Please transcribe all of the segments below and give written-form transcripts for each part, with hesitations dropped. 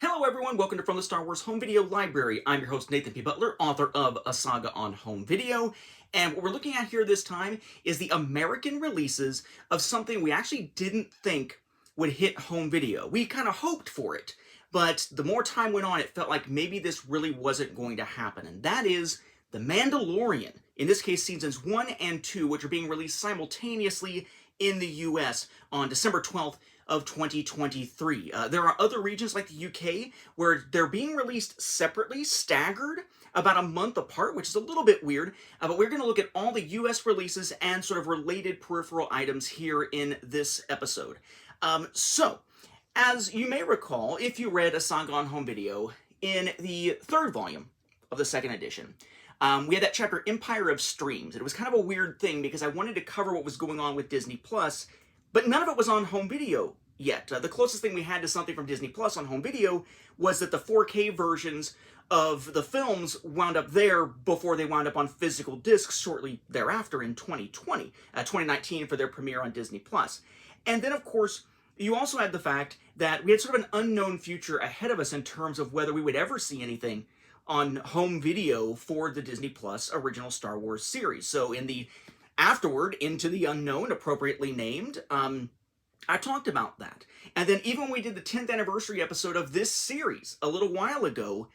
Hello everyone, welcome to From the Star Wars Home Video Library. I'm your host Nathan P. Butler, author of A Saga on Home Video, and what we're looking at here this time is the American releases of something we actually didn't think would hit home video. We kind of hoped for it, but the more time went on, it felt like maybe this really wasn't going to happen, and that is The Mandalorian. In this case, seasons 1 and 2, which are being released simultaneously in the US on December 12th of 2023. There are other regions like the UK where they're being released separately, staggered, about a month apart, which is a little bit weird, but we're going to look at all the US releases and sort of related peripheral items here in this episode. As you may recall, if you read A Saga on Home Video, in the third volume of the second edition, we had that chapter, Empire of Streams. It was kind of a weird thing because I wanted to cover what was going on with Disney Plus, but none of it was on home video yet. The closest thing we had to something from Disney Plus on home video was that the 4K versions of the films wound up there before they wound up on physical discs shortly thereafter in 2019 for their premiere on Disney Plus. And then, of course, you also had the fact that we had sort of an unknown future ahead of us in terms of whether we would ever see anything on home video for the Disney Plus original Star Wars series. So in the afterward, Into the Unknown, appropriately named, I talked about that. And then even when we did the 10th anniversary episode of this series a little while ago,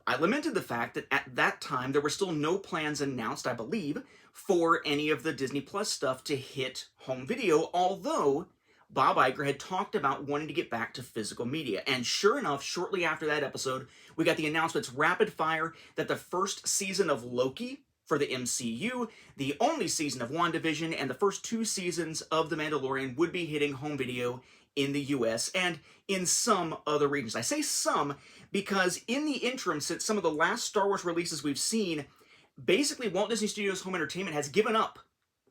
I lamented the fact that at that time there were still no plans announced, I believe, for any of the Disney Plus stuff to hit home video, although Bob Iger had talked about wanting to get back to physical media. And sure enough, shortly after that episode, we got the announcements rapid fire that the first season of Loki for the MCU, the only season of WandaVision, and the first 2 seasons of The Mandalorian would be hitting home video in the US and in some other regions. I say some because in the interim, since some of the last Star Wars releases we've seen, basically Walt Disney Studios Home Entertainment has given up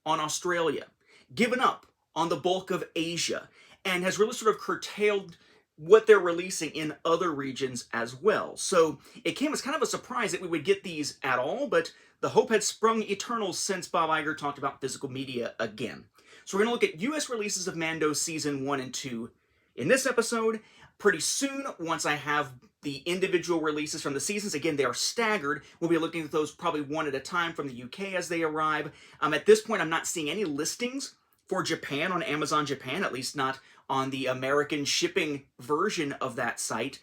on Australia, given up on the bulk of Asia, and has really sort of curtailed what they're releasing in other regions as well. So it came as kind of a surprise that we would get these at all, but the hope had sprung eternal since Bob Iger talked about physical media again. So we're going to look at US releases of Mando Season 1 and 2 in this episode. Pretty soon, once I have the individual releases from the seasons, again, they are staggered. We'll be looking at those probably one at a time from the UK as they arrive. At this point, I'm not seeing any listings for Japan on Amazon Japan, at least not on the American shipping version of that site,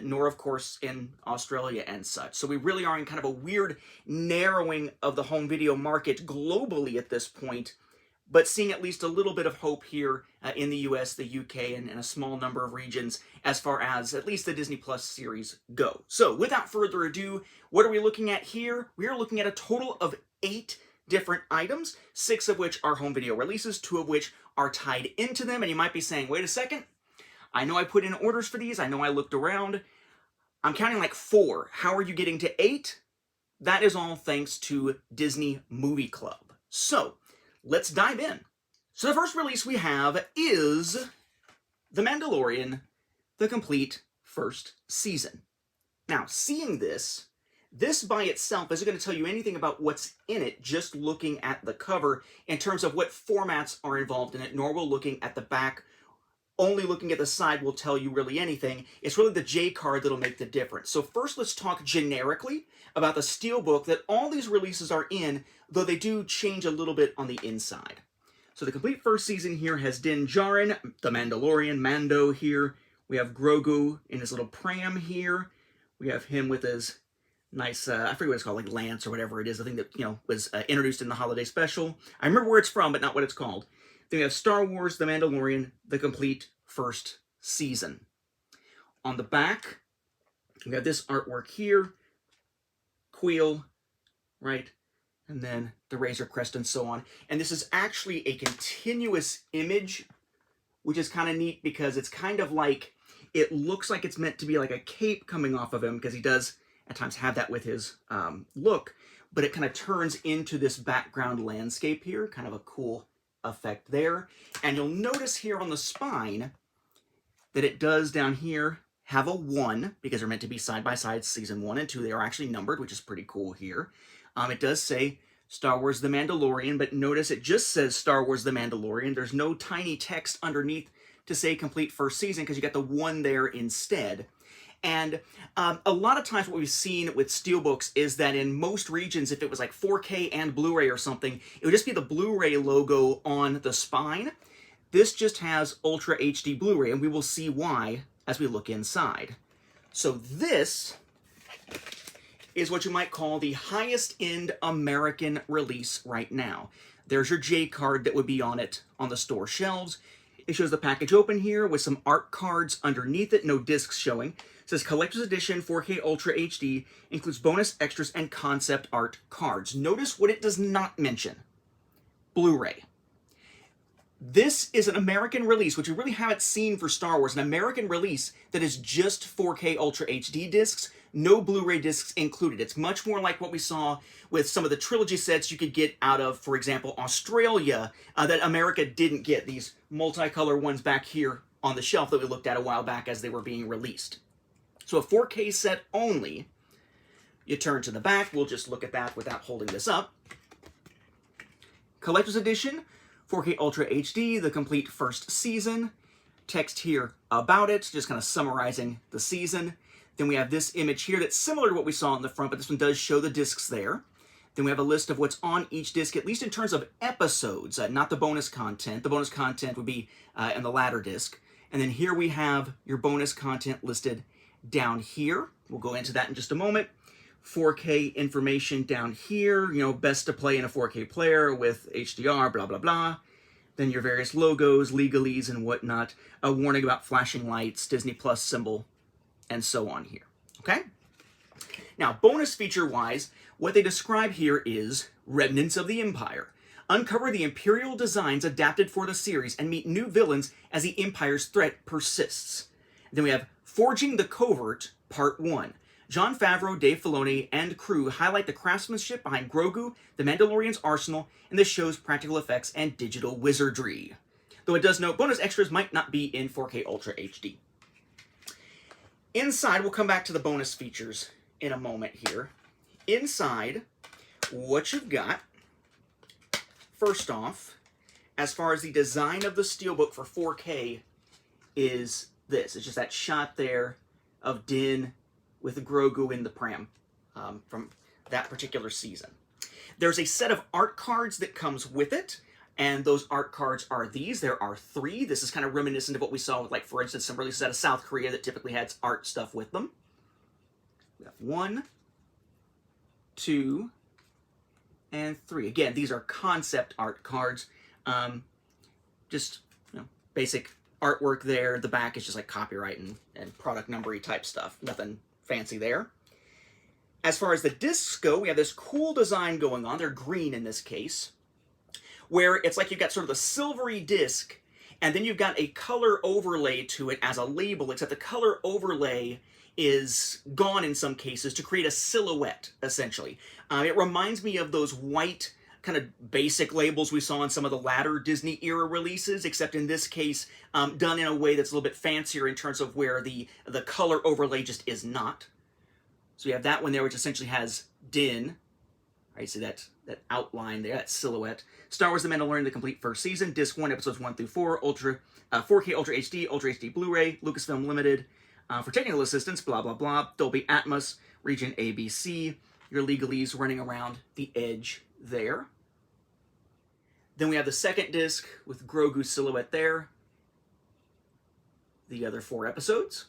nor, of course, in Australia and such. So we really are in kind of a weird narrowing of the home video market globally at this point, but seeing at least a little bit of hope here in the US, the UK, and a small number of regions as far as at least the Disney Plus series go. So without further ado, what are we looking at here? We are looking at a total of 8 different items, 6 of which are home video releases, 2 of which are tied into them. And you might be saying, wait a second, I know I put in orders for these, I know I looked around, I'm counting like 4. How are you getting to 8? That is all thanks to Disney Movie Club. So let's dive in. So the first release we have is The Mandalorian, the complete first season. Now, seeing this by itself isn't going to tell you anything about what's in it, just looking at the cover in terms of what formats are involved in it, nor will looking at the back. Only looking at the side will tell you really anything. It's really the J card that'll make the difference. So first, let's talk generically about the Steelbook that all these releases are in, though they do change a little bit on the inside. So the complete first season here has Din Djarin, the Mandalorian, Mando here. We have Grogu in his little pram here. We have him with his nice, I forget what it's called, like Lance or whatever it is, the thing that, was introduced in the holiday special. I remember where it's from, but not what it's called. Then we have Star Wars, The Mandalorian, the complete first season. On the back, we have this artwork here, Quill, right? And then the Razor Crest and so on. And this is actually a continuous image, which is kind of neat because it's kind of like, it looks like it's meant to be like a cape coming off of him because he does at times have that with his look, but it kind of turns into this background landscape here, kind of a cool effect there. And you'll notice here on the spine that it does down here have a 1, because they're meant to be side by side, season 1 and 2. They are actually numbered, which is pretty cool here. It does say Star Wars The Mandalorian, but notice it just says Star Wars The Mandalorian. There's no tiny text underneath to say complete first season because you got the 1 there instead. And a lot of times what we've seen with Steelbooks is that in most regions, if it was like 4K and Blu-ray or something, it would just be the Blu-ray logo on the spine. This just has Ultra HD Blu-ray, and we will see why as we look inside. So this is what you might call the highest-end American release right now. There's your J card that would be on it on the store shelves. It shows the package open here with some art cards underneath it, no discs showing. It says Collector's Edition 4K Ultra HD, includes bonus extras and concept art cards. Notice what it does not mention. Blu-ray. This is an American release, which you really haven't seen for Star Wars, an American release that is just 4K Ultra HD discs, no Blu-ray discs included. It's much more like what we saw with some of the trilogy sets you could get out of, for example, Australia, that America didn't get, these multicolor ones back here on the shelf that we looked at a while back as they were being released. So a 4K set only. You turn to the back, we'll just look at that without holding this up. Collector's Edition, 4K Ultra HD, the complete first season. Text here about it, just kind of summarizing the season. Then we have this image here that's similar to what we saw in the front, but this one does show the discs there. Then we have a list of what's on each disc, at least in terms of episodes, not the bonus content. The bonus content would be in the latter disc. And then here we have your bonus content listed down here. We'll go into that in just a moment. 4K information down here, you know, best to play in a 4K player with HDR, blah, blah, blah. Then your various logos, legalese, and whatnot. A warning about flashing lights, Disney Plus symbol, and so on here, okay? Now, bonus feature-wise, what they describe here is Remnants of the Empire. Uncover the Imperial designs adapted for the series and meet new villains as the Empire's threat persists. Then we have Forging the Covert, Part 1. Jon Favreau, Dave Filoni, and crew highlight the craftsmanship behind Grogu, the Mandalorian's arsenal, and the show's practical effects and digital wizardry. Though it does note bonus extras might not be in 4K Ultra HD. Inside, we'll come back to the bonus features in a moment here. Inside, what you've got, first off, as far as the design of the Steelbook for 4K, is this. It's just that shot there of Din with Grogu in the pram from that particular season. There's a set of art cards that comes with it, and those art cards are these. There are 3. This is kind of reminiscent of what we saw with, like, for instance, some releases out of South Korea that typically had art stuff with them. We have 1, 2, and 3. Again, these are concept art cards. Just, you know, basic artwork there. The back is just like copyright and product numbery type stuff. Nothing fancy there. As far as the discs go, we have this cool design going on. They're green in this case, where it's like you've got sort of a silvery disc, and then you've got a color overlay to it as a label, except the color overlay is gone in some cases to create a silhouette, essentially. It reminds me of those white kind of basic labels we saw in some of the latter Disney era releases, except in this case done in a way that's a little bit fancier in terms of where the color overlay just is not. So we have that one there, which essentially has Din. Right, so that outline there, that silhouette. Star Wars The Mandalorian, the complete first season, Disc 1, Episodes 1 through 4, 4K Ultra HD Blu-ray, Lucasfilm Limited. For technical assistance, blah, blah, blah, Dolby Atmos, Region ABC, your legalese running around the edge there. Then we have the second disc with Grogu's silhouette there. The other 4 episodes.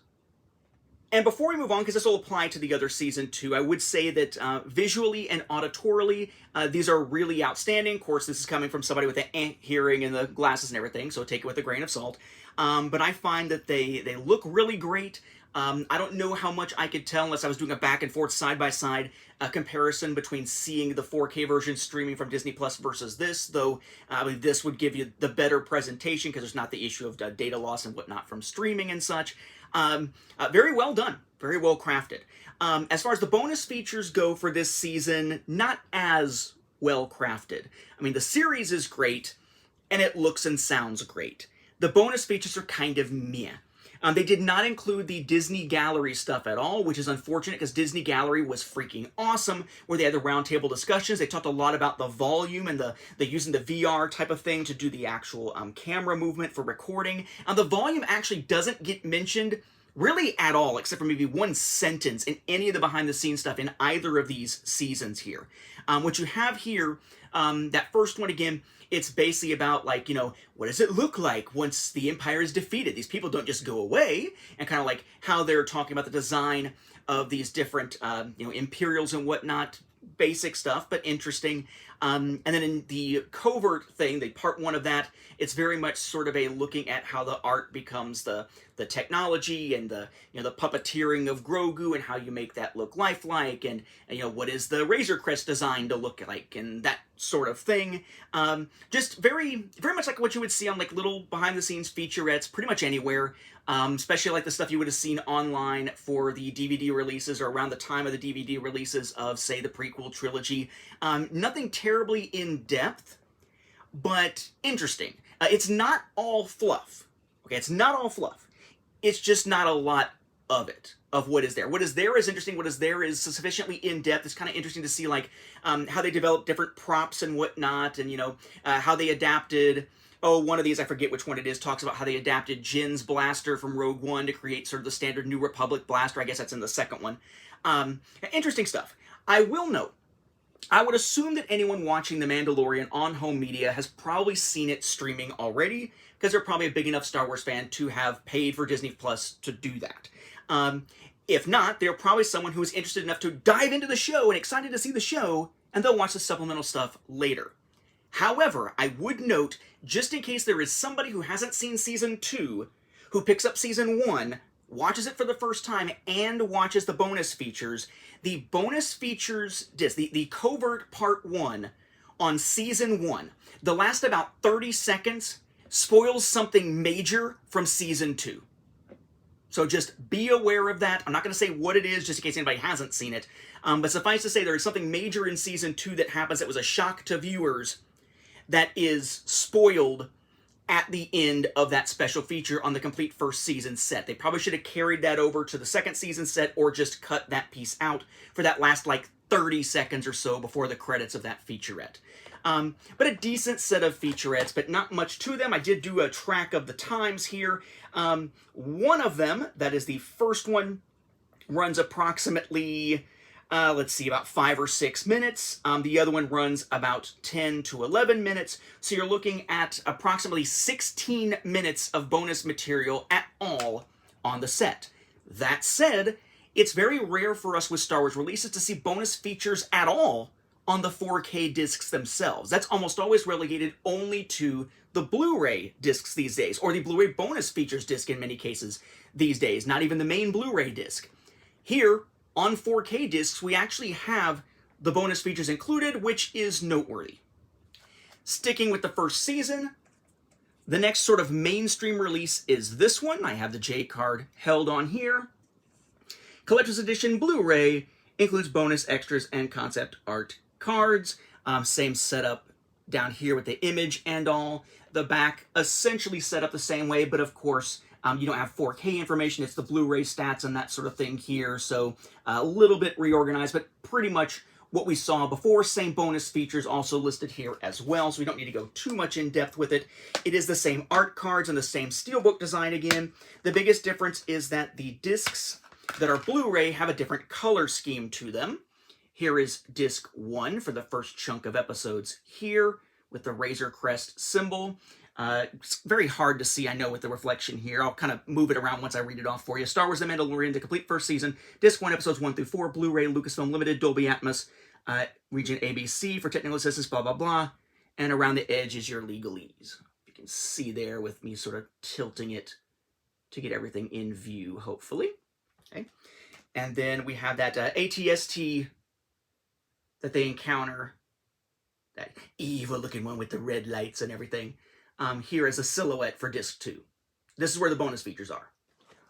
And before we move on, because this will apply to the other season too, I would say that visually and auditorily, these are really outstanding. Of course, this is coming from somebody with an hearing and the glasses and everything, so take it with a grain of salt. But I find that they look really great. I don't know how much I could tell unless I was doing a back and forth side-by-side comparison between seeing the 4K version streaming from Disney Plus versus this, though I believe this would give you the better presentation because there's not the issue of data loss and whatnot from streaming and such. Very well done, very well crafted. As far as the bonus features go for this season, not as well crafted. I mean, the series is great, and it looks and sounds great. The bonus features are kind of meh. They did not include the Disney Gallery stuff at all, which is unfortunate because Disney Gallery was freaking awesome, where they had the roundtable discussions. They talked a lot about the volume and the using the VR type of thing to do the actual camera movement for recording. The volume actually doesn't get mentioned really at all, except for maybe one sentence in any of the behind-the-scenes stuff in either of these seasons here. What you have here, that first one again, it's basically about, like, you know, what does it look like once the Empire is defeated? These people don't just go away, and kind of like how they're talking about the design of these different, you know, Imperials and whatnot. Basic stuff, but interesting. And then in the covert thing, the part one of that, it's very much sort of a looking at how the art becomes the technology and the, you know, the puppeteering of Grogu and how you make that look lifelike, and you know, what is the Razor Crest design to look like, and that sort of thing. Just very much like what you would see on like little behind the scenes featurettes pretty much anywhere. Especially like the stuff you would have seen online for the DVD releases or around the time of the DVD releases of, say, the prequel trilogy. Nothing terribly in-depth, but interesting. It's not all fluff. Okay, it's not all fluff. It's just not a lot of it, of what is there. What is there is interesting. What is there is sufficiently in-depth. It's kind of interesting to see, like, how they develop different props and whatnot, and, you know, how they adapted... Oh, one of these, I forget which one it is, talks about how they adapted Jyn's blaster from Rogue One to create sort of the standard New Republic blaster. I guess that's in the second one. Interesting stuff. I will note, I would assume that anyone watching The Mandalorian on home media has probably seen it streaming already, because they're probably a big enough Star Wars fan to have paid for Disney Plus to do that. If not, they're probably someone who is interested enough to dive into the show and excited to see the show, and they'll watch the supplemental stuff later. However, I would note, just in case there is somebody who hasn't seen Season 2, who picks up Season 1, watches it for the first time, and watches the bonus features, the bonus features disc, the covert part 1 on Season 1, the last about 30 seconds, spoils something major from Season 2. So just be aware of that. I'm not going to say what it is, just in case anybody hasn't seen it. But suffice to say, there is something major in Season 2 that happens that was a shock to viewers that is spoiled at the end of that special feature on the complete first season set. They probably should have carried that over to the second season set, or just cut that piece out for that last, like, 30 seconds or so before the credits of that featurette. But a decent set of featurettes, but not much to them. I did do a track of the times here. One of them, that is the first one, runs approximately... let's see, about 5 or 6 minutes. The other one runs about 10 to 11 minutes. So you're looking at approximately 16 minutes of bonus material at all on the set. That said, it's very rare for us with Star Wars releases to see bonus features at all on the 4K discs themselves. That's almost always relegated only to the Blu-ray discs these days, or the Blu-ray bonus features disc in many cases these days, not even the main Blu-ray disc. Here, on 4K discs, we actually have the bonus features included, which is noteworthy. Sticking with the first season, the next sort of mainstream release is this one. I have the J card held on here. Collector's Edition Blu-ray includes bonus extras and concept art cards. Same setup down here with the image and all. The back essentially set up the same way, but of course, you don't have 4K information. It's the Blu-ray stats and that sort of thing here. So a little bit reorganized, but pretty much what we saw before. Same bonus features also listed here as well. So we don't need to go too much in depth with it. It is the same art cards and the same Steelbook design again. The biggest difference is that the discs that are Blu-ray have a different color scheme to them. Here is disc 1 for the first chunk of episodes here with the Razor Crest symbol. It's very hard to see, I know, with the reflection here. I'll kind of move it around once I read it off for you. Star Wars The Mandalorian, the complete first season. Disc 1, episodes 1 through 4. Blu-ray, Lucasfilm Limited, Dolby Atmos, region ABC for technical assistance, blah, blah, blah. And around the edge is your legalese. You can see there with me sort of tilting it to get everything in view, hopefully. Okay. And then we have that ATST that they encounter. That evil-looking one with the red lights and everything. Here is a silhouette for disc 2. This is where the bonus features are.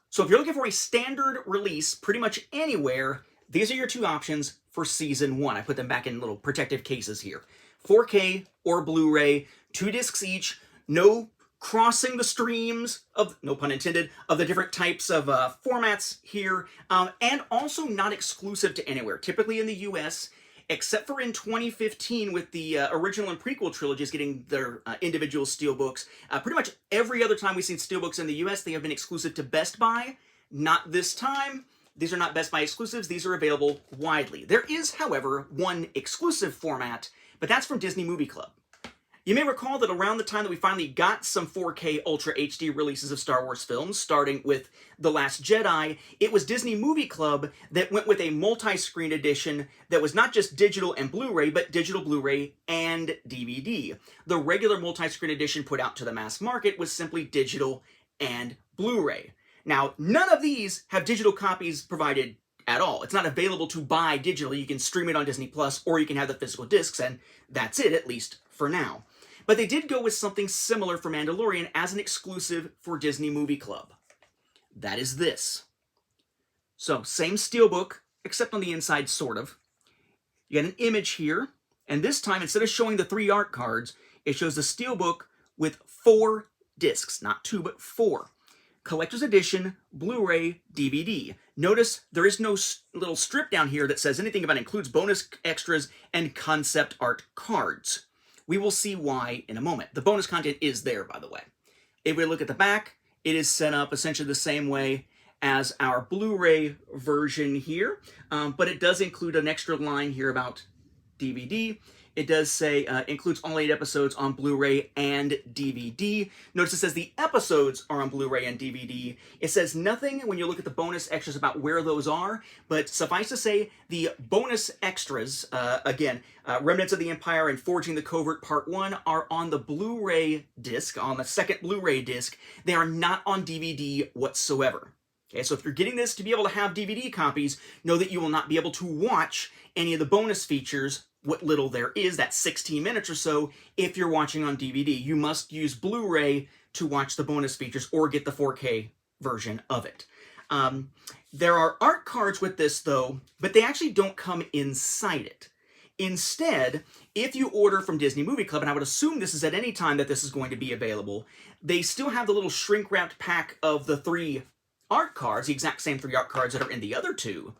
So if you're looking for a standard release pretty much anywhere, these are your two options for Season 1. I put them back in little protective cases here. 4K or Blu-ray, 2 discs each, no crossing the streams of, no pun intended, of the different types of formats here, and also not exclusive to anywhere. Typically in the US, except for in 2015 with the original and prequel trilogies getting their individual Steelbooks. Pretty much every other time we've seen Steelbooks in the US, they have been exclusive to Best Buy Not this time. These are not Best Buy exclusives. These are available widely. There is, however, one exclusive format, but that's from Disney Movie Club. You may recall that around the time that we finally got some 4K Ultra HD releases of Star Wars films, starting with The Last Jedi, it was Disney Movie Club that went with a multi-screen edition that was not just digital and Blu-ray, but digital Blu-ray and DVD. The regular multi-screen edition put out to the mass market was simply digital and Blu-ray. Now, none of these have digital copies provided at all. It's not available to buy digitally. You can stream it on Disney Plus, or you can have the physical discs, and that's it, at least for now. But they did go with something similar for Mandalorian as an exclusive for Disney Movie Club. That is this. So, same Steelbook, except on the inside, sort of. You got an image here, and this time, instead of showing the 3 art cards, it shows the Steelbook with 4 discs. Not 2, but 4. Collector's Edition, Blu-ray, DVD. Notice there is no little strip down here that says anything about includes bonus extras and concept art cards. We will see why in a moment. The bonus content is there, by the way. If we look at the back, it is set up essentially the same way as our Blu-ray version here, but it does include an extra line here about DVD. It does say includes all 8 episodes on Blu-ray and DVD. Notice it says the episodes are on Blu-ray and DVD. It says nothing when you look at the bonus extras about where those are, but suffice to say, the bonus extras, Remnants of the Empire and Forging the Covert Part 1 are on the Blu-ray disc, on the second Blu-ray disc. They are not on DVD whatsoever. Okay, so if you're getting this to be able to have DVD copies, know that you will not be able to watch any of the bonus features, what little there is, that 16 minutes or so, if you're watching on DVD. You must use Blu-ray to watch the bonus features or get the 4K version of it. There are art cards with this, though, but they actually don't come inside it. Instead, if you order from Disney Movie Club, and I would assume this is at any time that this is going to be available, they still have the little shrink-wrapped pack of the 3 art cards, the exact same 3 art cards that are in the other 2,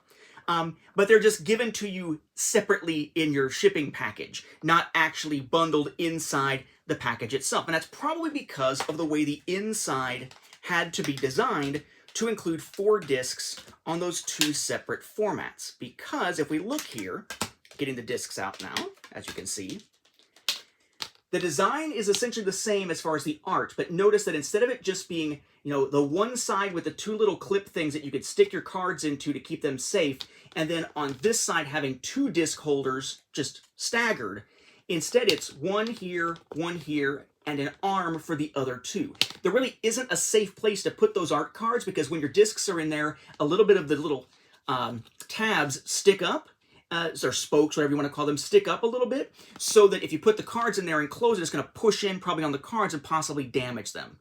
but they're just given to you separately in your shipping package, not actually bundled inside the package itself. And that's probably because of the way the inside had to be designed to include 4 discs on those 2 separate formats. Because if we look here, getting the discs out now, as you can see, the design is essentially the same as far as the art, but notice that instead of it just being, the one side with the 2 little clip things that you could stick your cards into to keep them safe, and then on this side having 2 disc holders just staggered, instead it's one here, and an arm for the other 2. There really isn't a safe place to put those art cards because when your discs are in there, a little bit of the little tabs stick up, or spokes, whatever you want to call them, stick up a little bit, so that if you put the cards in there and close it, it's going to push in probably on the cards and possibly damage them.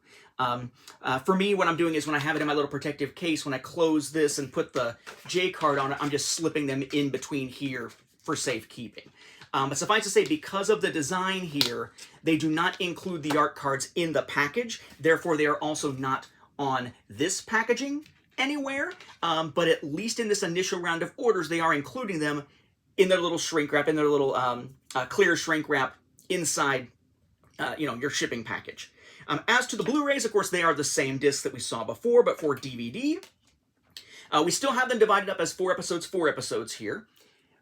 For me, what I'm doing is when I have it in my little protective case, when I close this and put the J card on it, I'm just slipping them in between here for safekeeping. But suffice to say, because of the design here, they do not include the art cards in the package. Therefore, they are also not on this packaging anywhere. But at least in this initial round of orders, they are including them in their little shrink wrap, in their little clear shrink wrap inside, your shipping package. As to the Blu-rays, of course, they are the same discs that we saw before, but for DVD. We still have them divided up as 4 episodes here,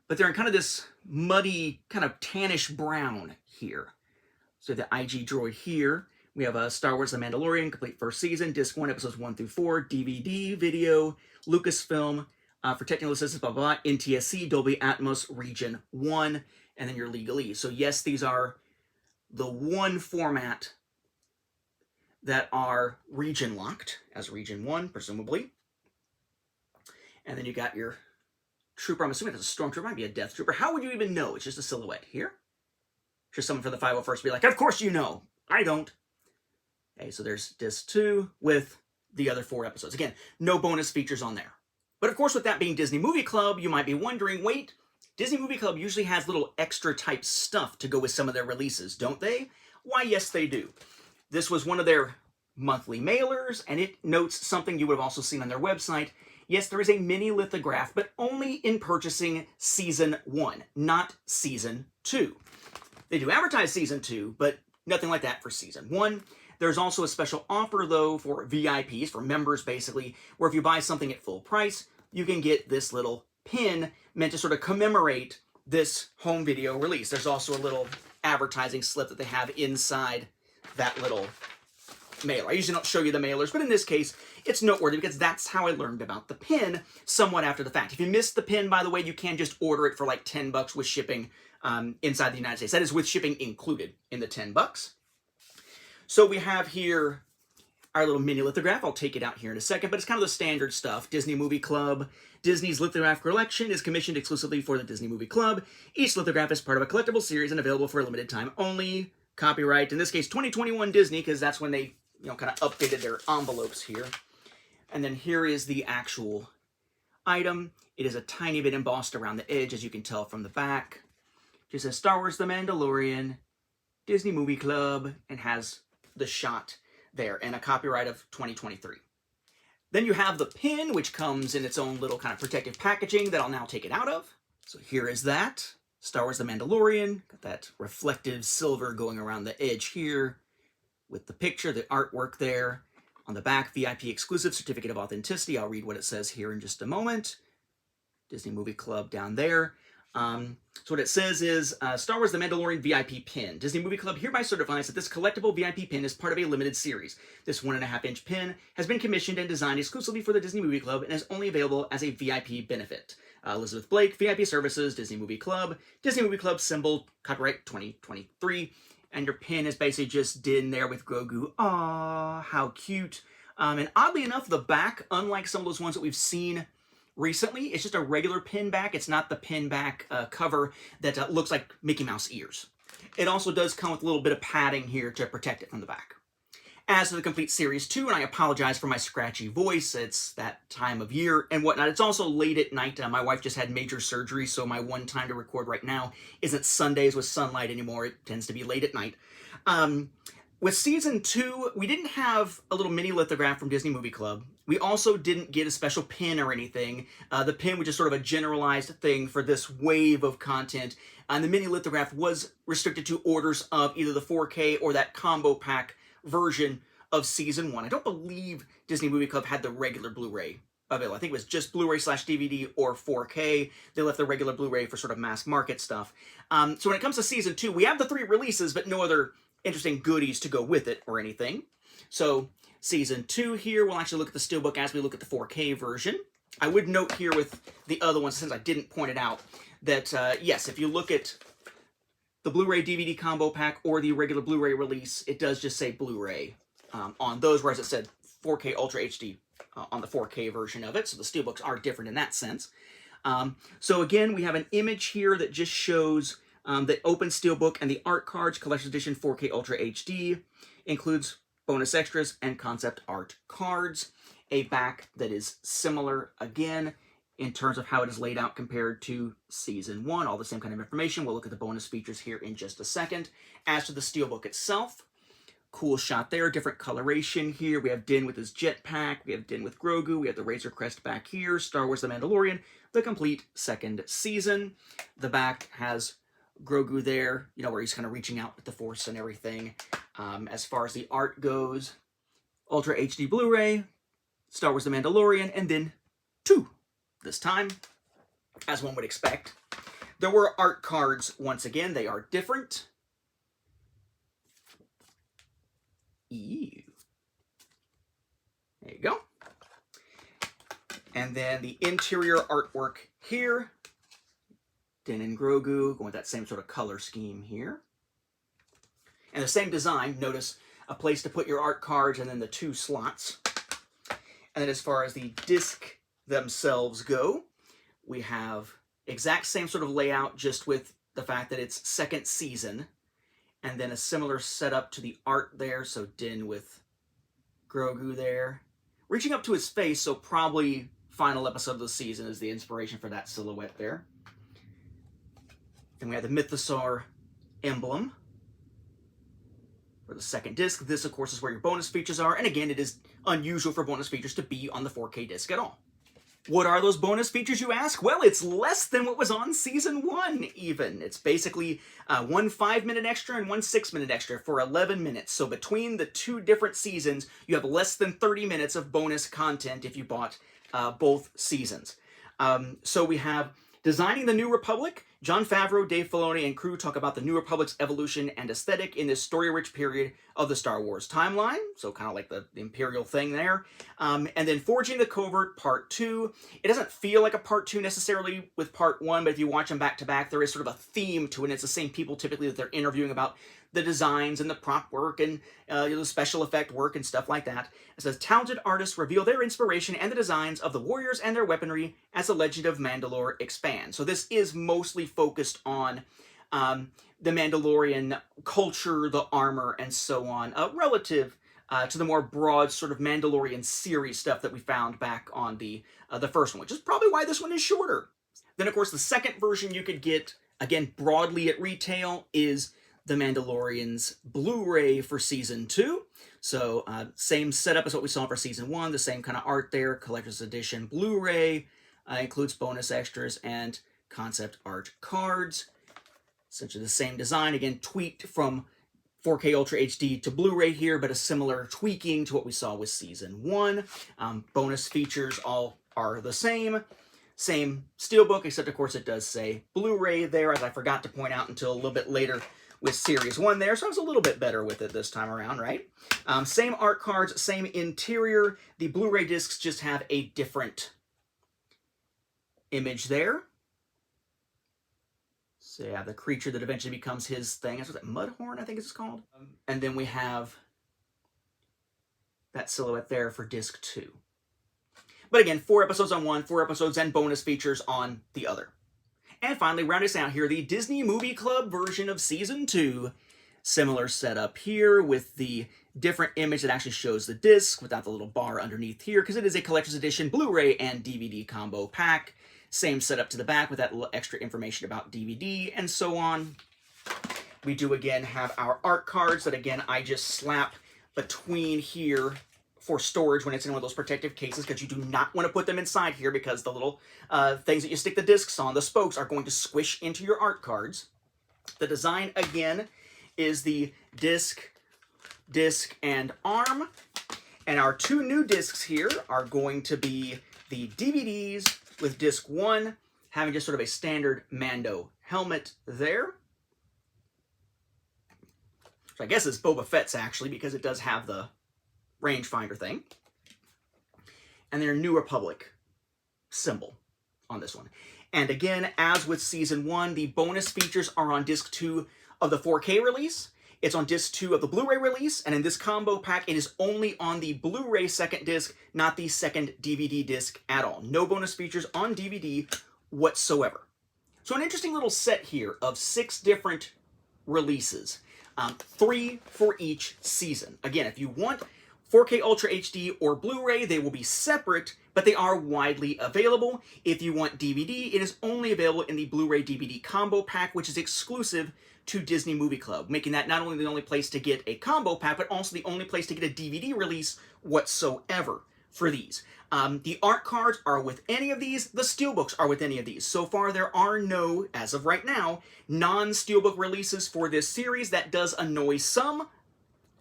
but they're in kind of this muddy, kind of tannish brown here. So the IG droid here. We have Star Wars The Mandalorian, complete first season, disc 1, episodes 1 through 4, DVD, video, Lucasfilm, for technical assistance, blah, blah, blah, NTSC, Dolby Atmos, Region 1, and then your legalese. So yes, these are the one format that are region locked as Region 1, presumably. And then you got your trooper. I'm assuming it's a stormtrooper, might be a death trooper. How would you even know? It's just a silhouette here. Just someone for the 501st be like, of course you know. I don't. Okay, so there's disc 2 with the other 4 episodes. Again, no bonus features on there. But of course, with that being Disney Movie Club, you might be wondering, wait, Disney Movie Club usually has little extra type stuff to go with some of their releases, don't they? Why, yes, they do. This was one of their monthly mailers, and it notes something you would have also seen on their website. Yes, there is a mini lithograph, but only in purchasing Season 1, not Season 2. They do advertise Season 2, but nothing like that for Season 1. There's also a special offer, though, for VIPs, for members, basically, where if you buy something at full price, you can get this little pin meant to sort of commemorate this home video release. There's also a little advertising slip that they have inside that little mailer. I usually don't show you the mailers, but in this case, it's noteworthy because that's how I learned about the pin somewhat after the fact. If you missed the pin, by the way, you can just order it for like $10 with shipping inside the United States. That is with shipping included in the $10. So we have here our little mini lithograph. I'll take it out here in a second, but it's kind of the standard stuff. Disney Movie Club. Disney's lithograph collection is commissioned exclusively for the Disney Movie Club. Each lithograph is part of a collectible series and available for a limited time only. Copyright, in this case, 2021 Disney, because that's when they, kind of updated their envelopes here. And then here is the actual item. It is a tiny bit embossed around the edge, as you can tell from the back. Just says Star Wars The Mandalorian, Disney Movie Club, and has the shot there, and a copyright of 2023. Then you have the pin, which comes in its own little kind of protective packaging that I'll now take it out of. So here is that. Star Wars The Mandalorian. Got that reflective silver going around the edge here with the picture, the artwork there. On the back, VIP exclusive certificate of authenticity. I'll read what it says here in just a moment. Disney Movie Club down there. So what it says is, Star Wars The Mandalorian VIP pin. Disney Movie Club hereby certifies that this collectible VIP pin is part of a limited series. This 1.5-inch pin has been commissioned and designed exclusively for the Disney Movie Club and is only available as a VIP benefit. Elizabeth Blake, VIP Services, Disney Movie Club symbol, copyright 2023. And your pin is basically just Din there with Grogu. Aww, how cute. And oddly enough, the back, unlike some of those ones that we've seen recently, it's just a regular pin back. It's not the pin back cover that looks like Mickey Mouse ears. It also does come with a little bit of padding here to protect it from the back. As for the complete Series 2, and I apologize for my scratchy voice, it's that time of year and whatnot. It's also late at night. My wife just had major surgery, so my one time to record right now isn't Sundays with sunlight anymore. It tends to be late at night. With Season 2, we didn't have a little mini lithograph from Disney Movie Club. We also didn't get a special pin or anything. The pin was just sort of a generalized thing for this wave of content. And the mini lithograph was restricted to orders of either the 4K or that combo pack version of Season 1. I don't believe Disney Movie Club had the regular Blu-ray available. I think it was just Blu-ray/DVD or 4K. They left the regular Blu-ray for sort of mass market stuff. So when it comes to Season 2, we have the 3 releases, but no other interesting goodies to go with it or anything. So Season 2 here, we'll actually look at the Steelbook as we look at the 4K version. I would note here with the other ones, since I didn't point it out, that yes, if you look at the Blu-ray DVD combo pack or the regular Blu-ray release, it does just say Blu-ray on those, whereas it said 4K Ultra HD on the 4K version of it. So the Steelbooks are different in that sense. So again, we have an image here that just shows the open Steelbook and the art cards, Collector's Edition 4K Ultra HD, includes bonus extras and concept art cards. A back that is similar again in terms of how it is laid out compared to Season 1. All the same kind of information. We'll look at the bonus features here in just a second. As to the Steelbook itself, cool shot there, different coloration here. We have Din with his jetpack, we have Din with Grogu, we have the Razor Crest back here, Star Wars The Mandalorian, the complete second season. The back has Grogu there, where he's kind of reaching out with the Force and everything. As far as the art goes, Ultra HD Blu-ray, Star Wars The Mandalorian, and then 2 this time, as one would expect. There were art cards once again. They are different. Ew. There you go. And then the interior artwork here. Din and Grogu, going with that same sort of color scheme here. And the same design, notice a place to put your art cards and then the 2 slots. And then as far as the disc themselves go, we have exact same sort of layout, just with the fact that it's second season. And then a similar setup to the art there, so Din with Grogu there. Reaching up to his face, so probably final episode of the season is the inspiration for that silhouette there. Then we have the Mythosaur emblem for the second disc. This, of course, is where your bonus features are. And again, it is unusual for bonus features to be on the 4K disc at all. What are those bonus features, you ask? Well, it's less than what was on Season 1, even. It's basically 1 5-minute extra and 1 6-minute extra for 11 minutes. So between the 2 different seasons, you have less than 30 minutes of bonus content if you bought both seasons. So we have Designing the New Republic. Jon Favreau, Dave Filoni, and crew talk about the New Republic's evolution and aesthetic in this story-rich period of the Star Wars timeline, so kind of like the Imperial thing there. And then Forging the Covert, Part 2. It doesn't feel like a Part 2 necessarily with Part 1, but if you watch them back-to-back, there is sort of a theme to it, and it's the same people typically that they're interviewing about the designs and the prop work and the special effect work and stuff like that. It says, talented artists reveal their inspiration and the designs of the warriors and their weaponry as the legend of Mandalore expands. So this is mostly focused on the Mandalorian culture, the armor, and so on, relative to the more broad sort of Mandalorian series stuff that we found back on the first one, which is probably why this one is shorter. Then, of course, the second version you could get, again, broadly at retail, is The Mandalorian's Blu-ray for Season 2. So, same setup as what we saw for Season 1, the same kind of art there, collector's edition Blu-ray, includes bonus extras and concept art cards. Essentially the same design, again, tweaked from 4K Ultra HD to Blu-ray here, but a similar tweaking to what we saw with Season 1. Bonus features all are the same. Same Steelbook, except of course it does say Blu-ray there, as I forgot to point out until a little bit later with Series 1 there, so I was a little bit better with it this time around, right? Same art cards, same interior. The Blu-ray discs just have a different image there. So yeah, the creature that eventually becomes his thing. That's what that Mudhorn, I think it's called. And then we have that silhouette there for disc 2. But again, 4 episodes on one, 4 episodes and bonus features on the other. And finally, rounding us out here, the Disney Movie Club version of Season 2. Similar setup here with the different image that actually shows the disc without the little bar underneath here, because it is a collector's edition Blu-ray and DVD combo pack. Same setup to the back with that little extra information about DVD and so on. We do again have our art cards that again I just slap between here for storage when it's in one of those protective cases, because you do not want to put them inside here because the little things that you stick the discs on, the spokes, are going to squish into your art cards. The design again is the disc, and arm. And our 2 new discs here are going to be the DVDs with disc 1 having just sort of a standard Mando helmet there. So I guess it's Boba Fett's actually, because it does have the rangefinder thing. And their New Republic symbol on this one. And again, as with Season 1, the bonus features are on disc 2 of the 4K release. It's on disc 2 of the Blu-ray release, and in this combo pack, it is only on the Blu-ray second disc, not the second DVD disc at all. No bonus features on DVD whatsoever. So an interesting little set here of 6 different releases, 3 for each season. Again, if you want 4K Ultra HD or Blu-ray, they will be separate, but they are widely available. If you want DVD, it is only available in the Blu-ray DVD combo pack, which is exclusive to Disney Movie Club, making that not only the only place to get a combo pack, but also the only place to get a DVD release whatsoever for these. The art cards are with any of these. The Steelbooks are with any of these. So far, there are no, as of right now, non-Steelbook releases for this series. That does annoy some,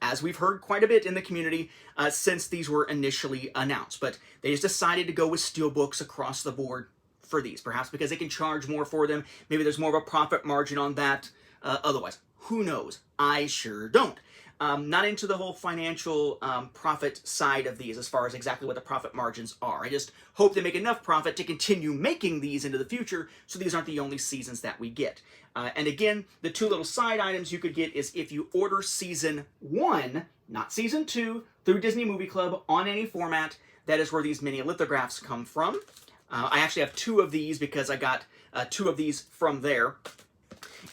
as we've heard quite a bit in the community since these were initially announced. But they just decided to go with Steelbooks across the board for these, perhaps because they can charge more for them. Maybe there's more of a profit margin on that. Otherwise, who knows? I sure don't. Not into the whole financial profit side of these as far as exactly what the profit margins are. I just hope they make enough profit to continue making these into the future, so these aren't the only seasons that we get. And again, the 2 little side items you could get is if you order Season 1, not Season 2, through Disney Movie Club on any format, that is where these mini lithographs come from. I actually have 2 of these because I got 2 of these from there.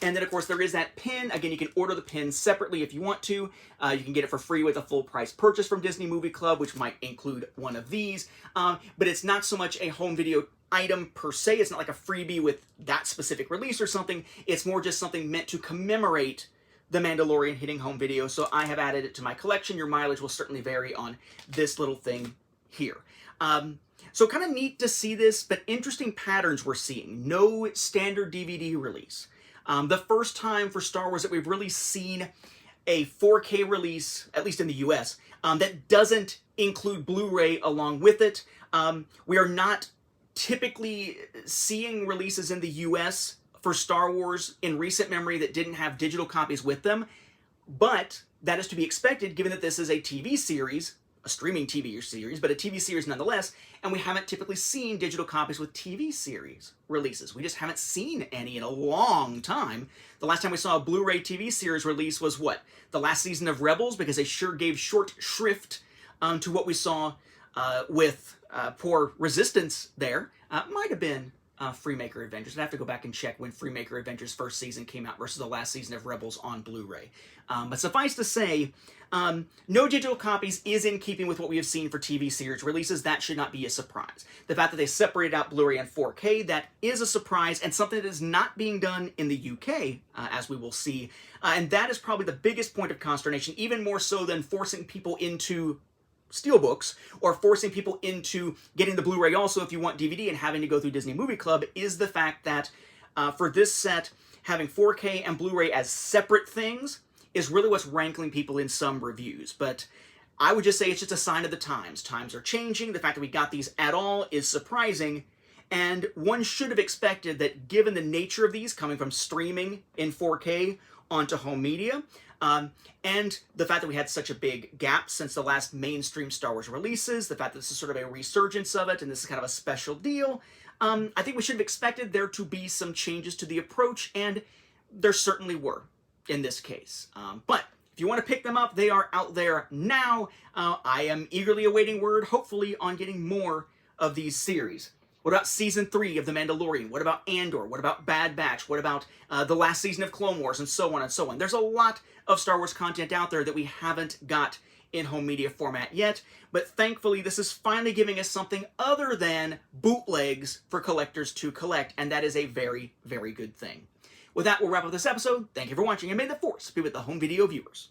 And then, of course, there is that pin. Again, you can order the pin separately if you want to. You can get it for free with a full price purchase from Disney Movie Club, which might include one of these. But it's not so much a home video item per se. It's not like a freebie with that specific release or something. It's more just something meant to commemorate The Mandalorian hitting home video. So I have added it to my collection. Your mileage will certainly vary on this little thing here. So kind of neat to see this, but interesting patterns we're seeing. No standard DVD release. The first time for Star Wars that we've really seen a 4K release, at least in the US, that doesn't include Blu-ray along with it. We are not typically seeing releases in the US for Star Wars in recent memory that didn't have digital copies with them, but that is to be expected given that this is a TV series, a streaming TV series, but a TV series nonetheless, and we haven't typically seen digital copies with TV series releases. We just haven't seen any in a long time. The last time we saw a Blu-ray TV series release was what? The last season of Rebels, because they sure gave short shrift to what we saw with poor Resistance there. Might have been Freemaker Adventures. I'd have to go back and check when Freemaker Adventures first season came out versus the last season of Rebels on Blu-ray. But suffice to say, no digital copies is in keeping with what we have seen for TV series releases. That should not be a surprise. The fact that they separated out Blu-ray and 4K, that is a surprise and something that is not being done in the UK, as we will see. And that is probably the biggest point of consternation, even more so than forcing people into Steelbooks or forcing people into getting the Blu-ray also if you want DVD and having to go through Disney Movie Club, is the fact that for this set, having 4K and Blu-ray as separate things is really what's rankling people in some reviews. But I would just say it's just a sign of the times. Times are changing. The fact that we got these at all is surprising, and one should have expected that given the nature of these coming from streaming in 4K onto home media, and the fact that we had such a big gap since the last mainstream Star Wars releases, the fact that this is sort of a resurgence of it, and this is kind of a special deal, I think we should have expected there to be some changes to the approach, and there certainly were in this case. But if you want to pick them up, they are out there now. I am eagerly awaiting word, hopefully, on getting more of these series. What about Season 3 of The Mandalorian? What about Andor? What about Bad Batch? What about the last season of Clone Wars? And so on and so on. There's a lot of Star Wars content out there that we haven't got in home media format yet, but thankfully this is finally giving us something other than bootlegs for collectors to collect, and that is a very, very good thing. With that, we'll wrap up this episode. Thank you for watching, and may the Force be with the home video viewers.